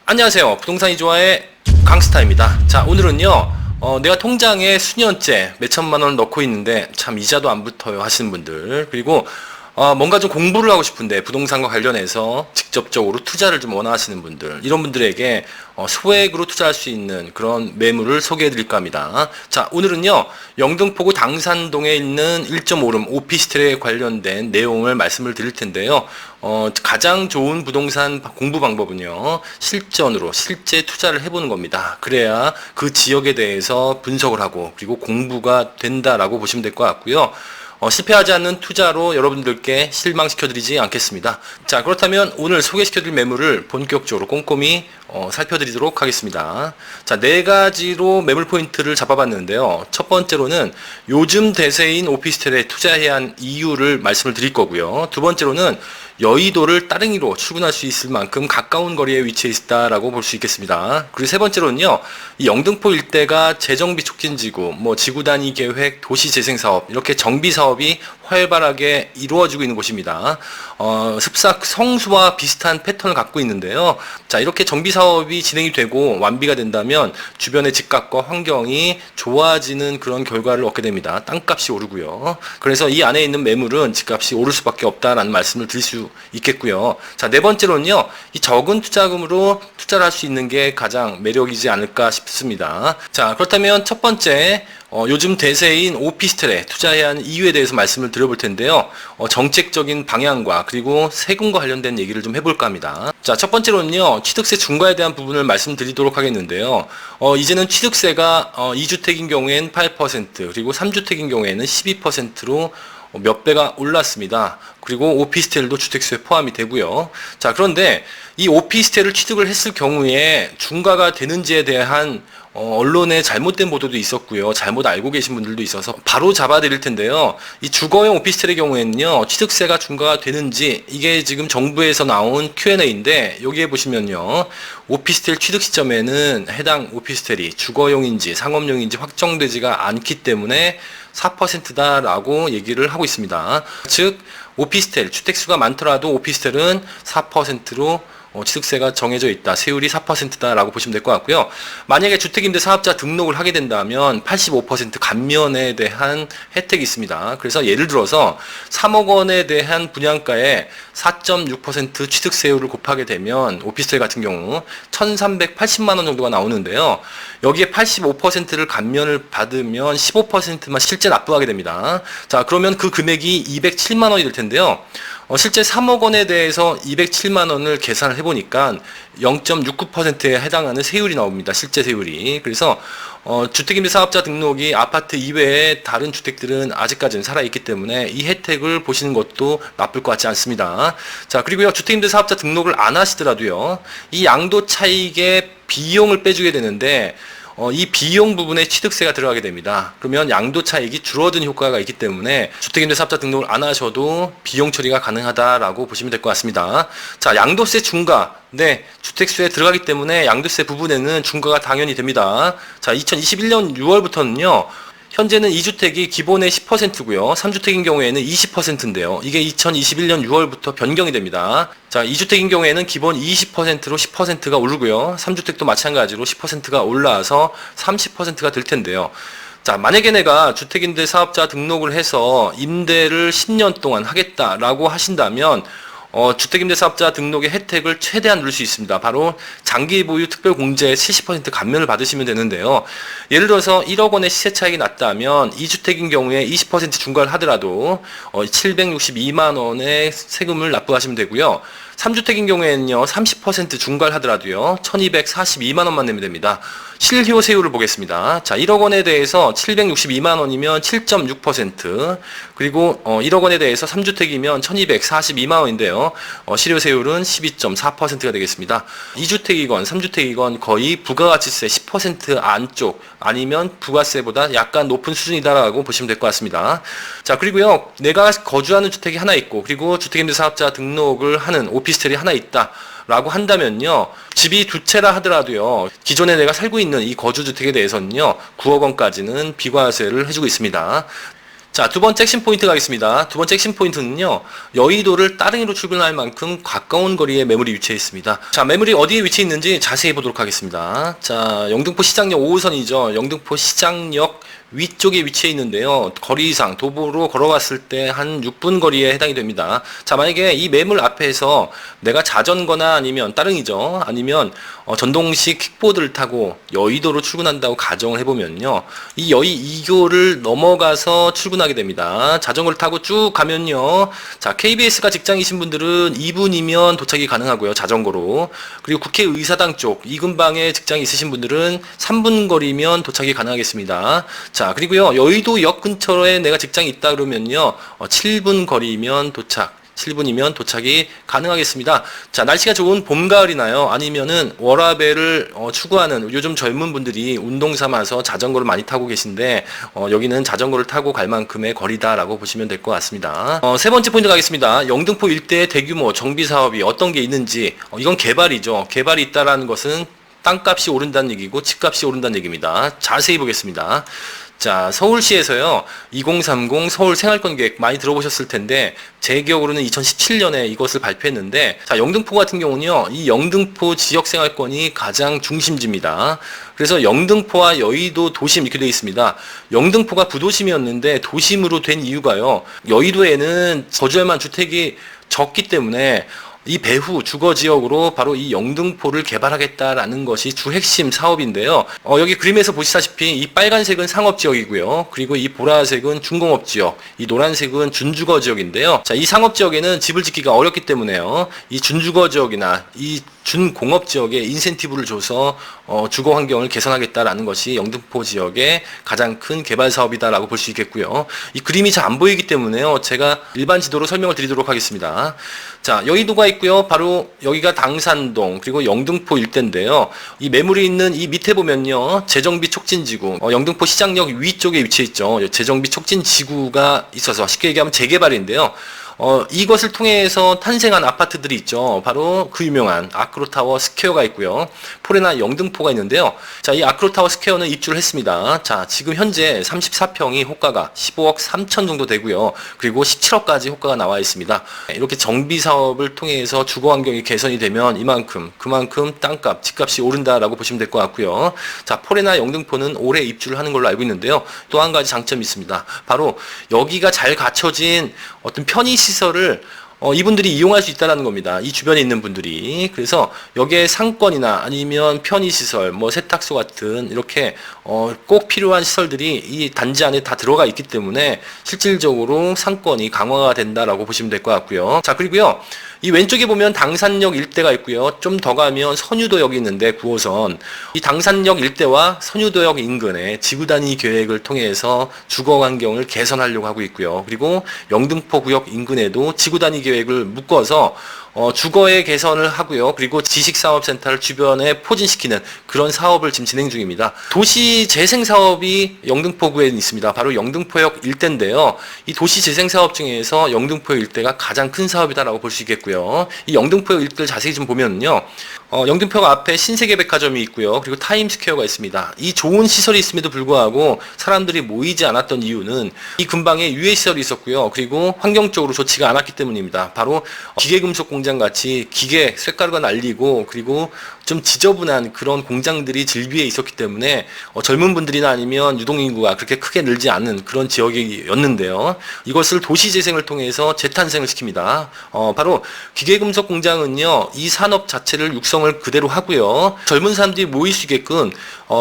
안녕하세요. 부동산 이조화의 강스타입니다. 자, 오늘은요, 내가 통장에 수년째 몇천만 원을 넣고 있는데 참 이자도 안 붙어요 하시는 분들, 그리고 뭔가 좀 공부를 하고 싶은데 부동산과 관련해서 직접적으로 투자를 좀 원하시는 분들, 이런 분들에게 소액으로 투자할 수 있는 그런 매물을 소개해 드릴까 합니다. 자, 오늘은요, 영등포구 당산동에 있는 1.5룸 오피스텔에 관련된 내용을 말씀을 드릴 텐데요. 가장 좋은 부동산 공부 방법은요, 실전으로 실제 투자를 해보는 겁니다. 그래야 그 지역에 대해서 분석을 하고 그리고 공부가 된다라고 보시면 될 것 같고요. 실패하지 않는 투자로 여러분들께 실망시켜드리지 않겠습니다. 자, 그렇다면 오늘 소개시켜드릴 매물을 본격적으로 꼼꼼히 살펴드리도록 하겠습니다. 자, 4가지로 매물 포인트를 잡아봤는데요. 첫 번째로는 요즘 대세인 오피스텔에 투자해야 하는 이유를 말씀을 드릴 거고요. 두 번째로는 여의도를 따릉이로 출근할 수 있을 만큼 가까운 거리에 위치해 있다라고 볼 수 있겠습니다. 그리고 세 번째로는요, 이 영등포 일대가 재정비 촉진지구, 지구 단위 계획, 도시 재생 사업, 이렇게 정비 사업이 활발하게 이루어지고 있는 곳입니다. 습사 성수와 비슷한 패턴을 갖고 있는데요. 자, 이렇게 정비 사업이 진행이 되고 완비가 된다면 주변의 집값과 환경이 좋아지는 그런 결과를 얻게 됩니다. 땅값이 오르고요. 그래서 이 안에 있는 매물은 집값이 오를 수밖에 없다라는 말씀을 드릴 수 있겠고요. 자, 네 번째로는요, 이 적은 투자금으로 투자를 할 수 있는 게 가장 매력이지 않을까 싶습니다. 자, 그렇다면 첫 번째, 요즘 대세인 오피스텔에 투자해야 하는 이유에 대해서 말씀을 드려볼 텐데요. 정책적인 방향과 그리고 세금과 관련된 얘기를 좀 해볼까 합니다. 자, 첫 번째로는요, 취득세 중과에 대한 부분을 말씀드리도록 하겠는데요. 이제는 취득세가 2주택인 경우에는 8%, 그리고 3주택인 경우에는 12%로 몇 배가 올랐습니다. 그리고 오피스텔도 주택수에 포함이 되고요. 자, 그런데 이 오피스텔을 취득을 했을 경우에 중과가 되는지에 대한 언론의 잘못된 보도도 있었고요. 잘못 알고 계신 분들도 있어서 바로 잡아드릴 텐데요. 이 주거용 오피스텔의 경우에는요, 취득세가 중과가 되는지, 이게 지금 정부에서 나온 Q&A인데, 여기에 보시면요, 오피스텔 취득 시점에는 해당 오피스텔이 주거용인지 상업용인지 확정되지가 않기 때문에 4%다라고 얘기를 하고 있습니다. 즉, 오피스텔, 주택수가 많더라도 오피스텔은 4%로 취득세가 정해져 있다. 세율이 4%다라고 보시면 될 것 같고요. 만약에 주택임대사업자 등록을 하게 된다면 85% 감면에 대한 혜택이 있습니다. 그래서 예를 들어서 3억 원에 대한 분양가에 4.6% 취득세율을 곱하게 되면 오피스텔 같은 경우 1,380만 원 정도가 나오는데요. 여기에 85%를 감면을 받으면 15%만 실제 납부하게 됩니다. 자, 그러면 그 금액이 207만 원이 될 텐데요. 실제 3억 원에 대해서 207만 원을 계산을 해보니까 0.69%에 해당하는 세율이 나옵니다. 실제 세율이. 그래서 주택임대사업자 등록이 아파트 이외에 다른 주택들은 아직까지는 살아있기 때문에 이 혜택을 보시는 것도 나쁠 것 같지 않습니다. 자, 그리고요, 주택임대사업자 등록을 안 하시더라도요, 이 양도 차익의 비용을 빼주게 되는데, 이 비용 부분에 취득세가 들어가게 됩니다. 그러면 양도 차익이 줄어드는 효과가 있기 때문에 주택임대사업자 등록을 안 하셔도 비용 처리가 가능하다라고 보시면 될 것 같습니다. 자, 양도세 중과. 네, 주택수에 들어가기 때문에 양도세 부분에는 중과가 당연히 됩니다. 자, 2021년 6월부터는요, 현재는 2주택이 기본의 10%고요. 3주택인 경우에는 20%인데요. 이게 2021년 6월부터 변경이 됩니다. 자, 2주택인 경우에는 기본 20%로 10%가 오르고요. 3주택도 마찬가지로 10%가 올라와서 30%가 될 텐데요. 자, 만약에 내가 주택임대사업자 등록을 해서 임대를 10년 동안 하겠다라고 하신다면 주택임대사업자 등록의 혜택을 최대한 누릴 수 있습니다. 바로 장기보유 특별공제의 70% 감면을 받으시면 되는데요. 예를 들어서 1억 원의 시세 차익이 났다면 2주택인 경우에 20% 중과를 하더라도 762만 원의 세금을 납부하시면 되고요. 3주택인 경우에는요, 30% 중과를 하더라도요, 1242만 원만 내면 됩니다. 실효 세율을 보겠습니다. 자, 1억 원에 대해서 762만 원이면 7.6%, 그리고 1억 원에 대해서 3주택이면 1242만 원인데요. 실효 세율은 12.4%가 되겠습니다. 2주택이건 3주택이건 거의 부가가치세 10% 안쪽, 아니면 부가세보다 약간 높은 수준이다라고 보시면 될 것 같습니다. 자, 그리고요, 내가 거주하는 주택이 하나 있고, 그리고 주택임대사업자 등록을 하는 오피스텔이 하나 있다 라고 한다면요, 집이 두 채라 하더라도요, 기존에 내가 살고 있는 이 거주주택에 대해서는요, 9억 원까지는 비과세를 해주고 있습니다. 자, 두 번째 핵심 포인트 가겠습니다. 두 번째 핵심 포인트는요, 여의도를 따릉이로 출근할 만큼 가까운 거리에 매물이 위치해 있습니다. 자, 매물이 어디에 위치해 있는지 자세히 보도록 하겠습니다. 자, 영등포 시장역 5호선이죠. 영등포 시장역 위쪽에 위치해 있는데요. 거리상 도보로 걸어갔을 때 한 6분 거리에 해당이 됩니다. 자, 만약에 이 매물 앞에서 내가 자전거나 아니면 따릉이죠. 아니면 전동식 킥보드를 타고 여의도로 출근한다고 가정을 해보면요. 이 여의 2교를 넘어가서 출근하게 됩니다. 자전거를 타고 쭉 가면요. 자, KBS가 직장이신 분들은 2분이면 도착이 가능하고요. 자전거로. 그리고 국회의사당 쪽 이 근방에 직장이 있으신 분들은 3분 거리면 도착이 가능하겠습니다. 자, 그리고요, 여의도역 근처에 내가 직장이 있다 그러면요, 7분 거리면 도착, 7분이면 도착이 가능하겠습니다. 자, 날씨가 좋은 봄, 가을이나요? 아니면은 워라밸을 추구하는 요즘 젊은 분들이 운동 삼아서 자전거를 많이 타고 계신데, 여기는 자전거를 타고 갈 만큼의 거리다라고 보시면 될 것 같습니다. 세 번째 포인트 가겠습니다. 영등포 일대의 대규모 정비 사업이 어떤 게 있는지, 이건 개발이죠. 개발이 있다라는 것은 땅값이 오른다는 얘기고 집값이 오른다는 얘기입니다. 자세히 보겠습니다. 자, 서울시에서요, 2030 서울 생활권 계획 많이 들어보셨을 텐데, 제 기억으로는 2017년에 이것을 발표했는데, 자, 영등포 같은 경우는요, 이 영등포 지역 생활권이 가장 중심지입니다. 그래서 영등포와 여의도 도심 이렇게 되어 있습니다. 영등포가 부도심이었는데 도심으로 된 이유가요, 여의도에는 거주할 만한 주택이 적기 때문에 이 배후 주거지역으로 바로 이 영등포를 개발하겠다라는 것이 주 핵심 사업인데요. 여기 그림에서 보시다시피 이 빨간색은 상업지역이고요. 그리고 이 보라색은 중공업지역, 이 노란색은 준주거지역인데요. 자, 이 상업지역에는 집을 짓기가 어렵기 때문에요. 이 준주거지역이나 이 준공업지역에 인센티브를 줘서 주거 환경을 개선하겠다라는 것이 영등포 지역의 가장 큰 개발 사업이다라고 볼 수 있겠고요. 이 그림이 잘 안 보이기 때문에요. 제가 일반 지도로 설명을 드리도록 하겠습니다. 자, 여의도가 있고요. 바로 여기가 당산동 그리고 영등포 일대인데요. 이 매물이 있는 이 밑에 보면요, 재정비 촉진지구, 영등포 시장역 위쪽에 위치해 있죠. 재정비 촉진지구가 있어서 쉽게 얘기하면 재개발인데요. 이것을 통해서 탄생한 아파트들이 있죠. 바로 그 유명한 아크로타워 스퀘어가 있고요. 포레나 영등포가 있는데요. 자, 이 아크로타워 스퀘어는 입주를 했습니다. 자, 지금 현재 34평이 호가가 15억 3천 정도 되고요. 그리고 17억까지 호가가 나와 있습니다. 이렇게 정비 사업을 통해서 주거 환경이 개선이 되면 그만큼 땅값, 집값이 오른다라고 보시면 될 것 같고요. 자, 포레나 영등포는 올해 입주를 하는 걸로 알고 있는데요. 또 한 가지 장점이 있습니다. 바로 여기가 잘 갖춰진 어떤 편의 시설을 이분들이 이용할 수 있다는 겁니다. 이 주변에 있는 분들이. 그래서 여기에 상권이나 아니면 편의시설, 뭐 세탁소 같은 이렇게 꼭 필요한 시설들이 이 단지 안에 다 들어가 있기 때문에 실질적으로 상권이 강화가 된다라고 보시면 될 것 같고요. 자, 그리고요, 이 왼쪽에 보면 당산역 일대가 있고요. 좀 더 가면 선유도역이 있는데 9호선. 이 당산역 일대와 선유도역 인근에 지구 단위 계획을 통해서 주거 환경을 개선하려고 하고 있고요. 그리고 영등포 구역 인근에도 지구 단위 계획을 묶어서 주거의 개선을 하고요. 그리고 지식사업센터를 주변에 포진시키는 그런 사업을 지금 진행 중입니다. 도시재생 사업이 영등포구에 있습니다. 바로 영등포역 일대인데요. 이 도시재생 사업 중에서 영등포역 일대가 가장 큰 사업이다라고 볼 수 있겠고요. 이 영등포역 일대를 자세히 좀 보면요. 영등포역 앞에 신세계백화점이 있고요. 그리고 타임스퀘어가 있습니다. 이 좋은 시설이 있음에도 불구하고 사람들이 모이지 않았던 이유는 이 근방에 유해시설이 있었고요. 그리고 환경적으로 좋지가 않았기 때문입니다. 바로 기계금속 공장 같이 기계 쇳가루가 날리고 그리고 좀 지저분한 그런 공장들이 질비해 있었기 때문에 젊은 분들이나 아니면 유동인구가 그렇게 크게 늘지 않는 그런 지역이었는데요. 이것을 도시재생을 통해서 재탄생을 시킵니다. 바로 기계금속 공장은요, 이 산업 자체를 육성을 그대로 하고요. 젊은 사람들이 모일 수 있게끔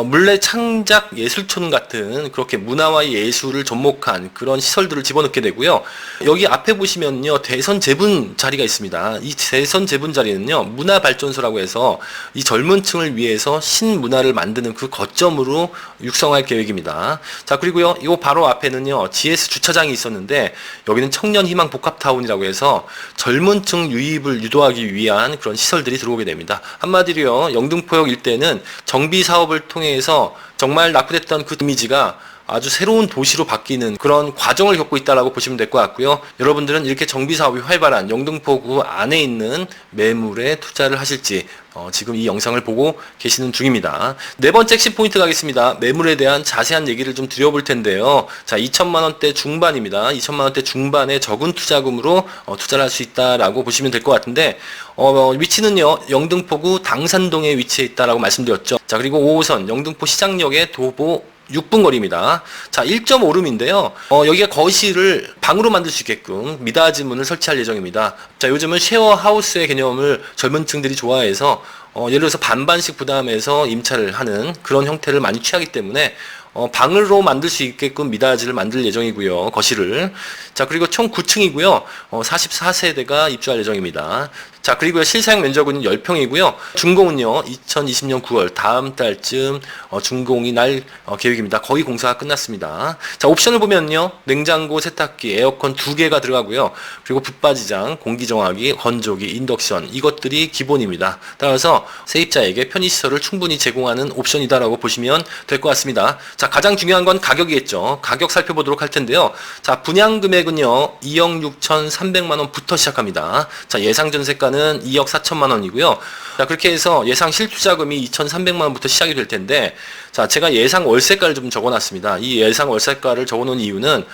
물레 창작 예술촌 같은 그렇게 문화와 예술을 접목한 그런 시설들을 집어넣게 되고요. 여기 앞에 보시면요, 대선 제분 자리가 있습니다. 이 대선 제분 자리는요, 문화발전소라고 해서 이 젊은 층을 위해서 신문화를 만드는 그 거점으로 육성할 계획입니다. 자, 그리고요, 이 바로 앞에는요, GS 주차장이 있었는데 여기는 청년희망 복합타운이라고 해서 젊은 층 유입을 유도하기 위한 그런 시설들이 들어오게 됩니다. 한마디로요, 영등포역 일대는 정비 사업을 통해서 정말 낙후됐던 그 이미지가 아주 새로운 도시로 바뀌는 그런 과정을 겪고 있다고 보시면 될 것 같고요. 여러분들은 이렇게 정비 사업이 활발한 영등포구 안에 있는 매물에 투자를 하실지 지금 이 영상을 보고 계시는 중입니다. 네 번째 핵심 포인트 가겠습니다. 매물에 대한 자세한 얘기를 좀 드려볼 텐데요. 자, 2천만 원대 중반입니다. 2천만 원대 중반에 적은 투자금으로 투자를 할 수 있다라고 보시면 될 것 같은데 위치는요, 영등포구 당산동에 위치해 있다라고 말씀드렸죠. 자, 그리고 5호선 영등포 시장역에 도보 6분 거리입니다. 자, 1.5룸인데요. 여기가 거실을 방으로 만들 수 있게끔 미닫이문을 설치할 예정입니다. 자, 요즘은 쉐어하우스의 개념을 젊은 층들이 좋아해서 예를 들어서 반반씩 부담해서 임차를 하는 그런 형태를 많이 취하기 때문에 방으로 만들 수 있게끔 미닫이를 만들 예정이고요. 거실을. 자, 그리고 총 9층이고요. 44세대가 입주할 예정입니다. 자, 그리고 실사용 면적은 10평이고요. 준공은요, 2020년 9월 다음 달쯤 준공이 날 계획입니다. 거의 공사가 끝났습니다. 자, 옵션을 보면요, 냉장고, 세탁기, 에어컨 2개가 들어가고요. 그리고 붙바지장, 공기정화기, 건조기, 인덕션 이것들이 기본입니다. 따라서 세입자에게 편의시설을 충분히 제공하는 옵션이다라고 보시면 될 것 같습니다. 자, 가장 중요한 건 가격이겠죠. 가격 살펴보도록 할 텐데요. 자, 분양 금액은요, 2억 6,300만 원부터 시작합니다. 자, 예상 전세가는 2억 4천만 원이고요. 자, 그렇게 해서 예상 실투자금이 2,300만 원부터 시작이 될 텐데, 자, 제가 예상 월세가를 좀 적어놨습니다. 이 예상 월세가를 적어놓은 이유는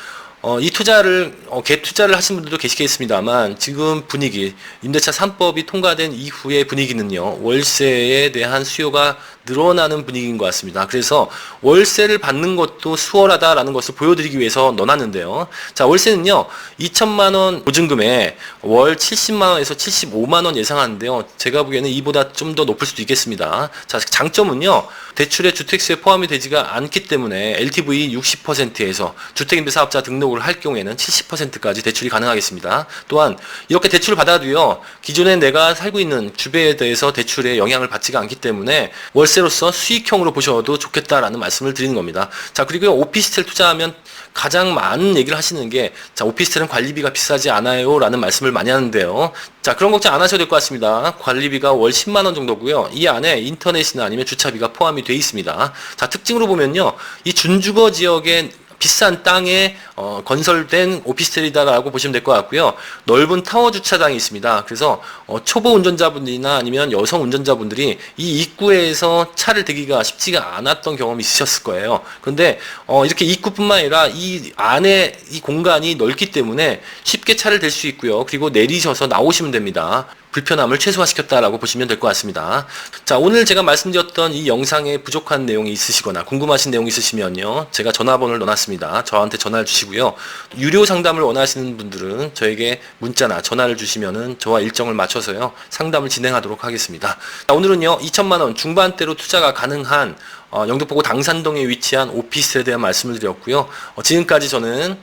이 투자를 갭 투자를 하신 분들도 계시겠습니다만, 지금 분위기, 임대차 3법이 통과된 이후의 분위기는요, 월세에 대한 수요가 늘어나는 분위기인 것 같습니다. 그래서 월세를 받는 것도 수월하다라는 것을 보여드리기 위해서 넣어놨는데요. 자, 월세는요, 2천만 원 보증금에 월 70만 원에서 75만 원 예상하는데요. 제가 보기에는 이보다 좀 더 높을 수도 있겠습니다. 자, 장점은요, 대출에 주택수에 포함이 되지가 않기 때문에 LTV 60%에서 주택임대사업자 등록을 할 경우에는 70%까지 대출이 가능하겠습니다. 또한 이렇게 대출을 받아도요, 기존에 내가 살고 있는 주배에 대해서 대출에 영향을 받지가 않기 때문에 월세로서 수익형으로 보셔도 좋겠다라는 말씀을 드리는 겁니다. 자, 그리고 오피스텔 투자하면 가장 많은 얘기를 하시는 게, 자, 오피스텔은 관리비가 비싸지 않아요 라는 말씀을 많이 하는데요. 자, 그런 걱정 안 하셔도 될 것 같습니다. 관리비가 월 10만 원 정도고요. 이 안에 인터넷이나 아니면 주차비가 포함이 되어 있습니다. 자, 특징으로 보면요, 이 준주거 지역에 비싼 땅에 건설된 오피스텔이다라고 보시면 될 것 같고요. 넓은 타워 주차장이 있습니다. 그래서 초보 운전자분들이나 아니면 여성 운전자분들이 이 입구에서 차를 대기가 쉽지가 않았던 경험이 있으셨을 거예요. 그런데 이렇게 입구뿐만 아니라 이 안에 이 공간이 넓기 때문에 쉽게 차를 댈 수 있고요. 그리고 내리셔서 나오시면 됩니다. 불편함을 최소화시켰다라고 보시면 될 것 같습니다. 자, 오늘 제가 말씀드렸던 이 영상에 부족한 내용이 있으시거나 궁금하신 내용이 있으시면요, 제가 전화번호를 넣어놨습니다. 저한테 전화를 주시고요. 유료 상담을 원하시는 분들은 저에게 문자나 전화를 주시면은 저와 일정을 맞춰서요, 상담을 진행하도록 하겠습니다. 자, 오늘은요, 2천만 원 중반대로 투자가 가능한 영등포구 당산동에 위치한 오피스에 대한 말씀을 드렸고요. 지금까지 저는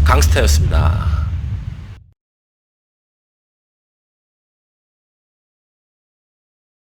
강스타였습니다.